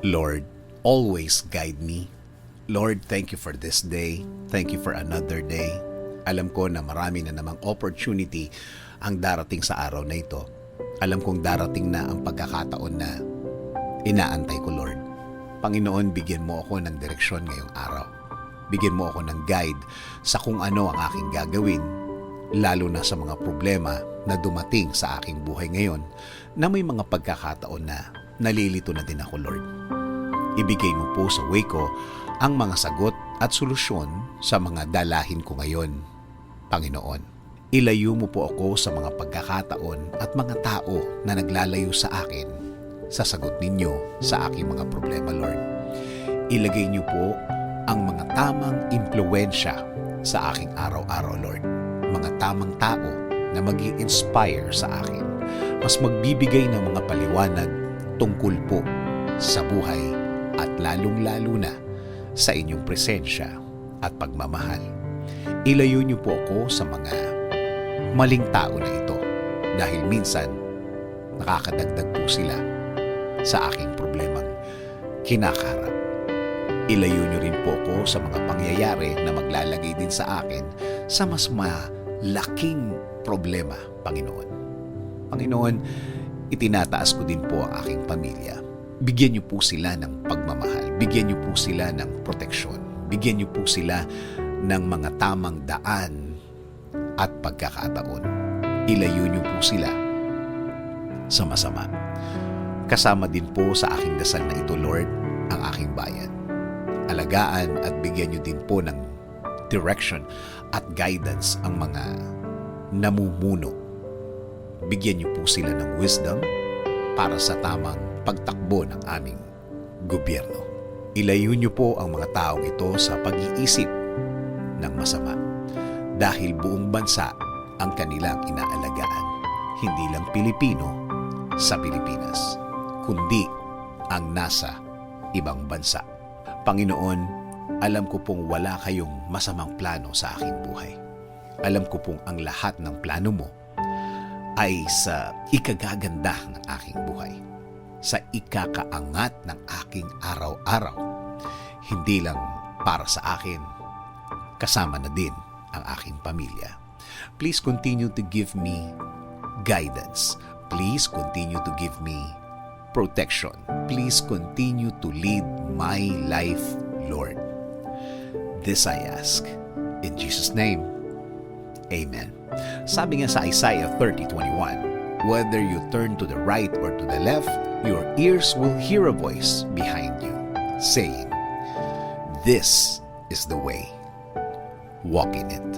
Lord, always guide me. Lord, thank you for this day. Thank you for another day. Alam ko na marami na namang opportunity ang darating sa araw na ito. Alam kong darating na ang pagkakataon na inaantay ko, Lord. Panginoon, bigyan mo ako ng direksyon ngayong araw. Bigyan mo ako ng guide sa kung ano ang aking gagawin, lalo na sa mga problema na dumating sa aking buhay ngayon na may mga pagkakataon na nalilito na din ako, Lord. Ibigay mo po sa way ko ang mga sagot at solusyon sa mga dalahin ko ngayon, Panginoon. Ilayo mo po ako sa mga pagkakataon at mga tao na naglalayo sa akin sa sagot ninyo sa aking mga problema, Lord. Ilagay niyo po ang mga tamang impluwensya sa aking araw-araw, Lord. Mga tamang tao na mag-i-inspire sa akin. Mas magbibigay ng mga paliwanag tungkol po sa buhay at lalong-lalo na sa inyong presensya at pagmamahal. Ilayo niyo po ako sa mga maling tao na ito dahil minsan nakakadagdag po sila sa aking problemang kinakaharap. Ilayo niyo rin po ako sa mga pangyayari na maglalagay din sa akin sa mas malaking problema, Panginoon. Panginoon, itinataas ko din po ang aking pamilya. Bigyan niyo po sila ng pagmamahal. Bigyan niyo po sila ng proteksyon. Bigyan niyo po sila ng mga tamang daan at pagkakataon. Ilayo niyo po sila sa masama. Kasama din po sa aking dasal na ito, Lord, ang aking bayan. Alagaan at bigyan niyo din po ng direction at guidance ang mga namumuno. Bigyan niyo po sila ng wisdom para sa tamang pagtakbo ng aming gobyerno. Ilayo niyo po ang mga taong ito sa pag-iisip ng masama dahil buong bansa ang kanilang inaalagaan. Hindi lang Pilipino sa Pilipinas, kundi ang nasa ibang bansa. Panginoon, alam ko pong wala kayong masamang plano sa aking buhay. Alam ko pong ang lahat ng plano mo ay sa ikagaganda ng aking buhay, sa ikakaangat ng aking araw-araw. Hindi lang para sa akin, kasama na din ang aking pamilya. Please continue to give me guidance. Please continue to give me protection. Please continue to lead my life, Lord. This I ask in Jesus' name. Amen. Sabi nga sa Isaiah 30:21, whether you turn to the right or to the left, your ears will hear a voice behind you, saying, "This is the way. Walk in it."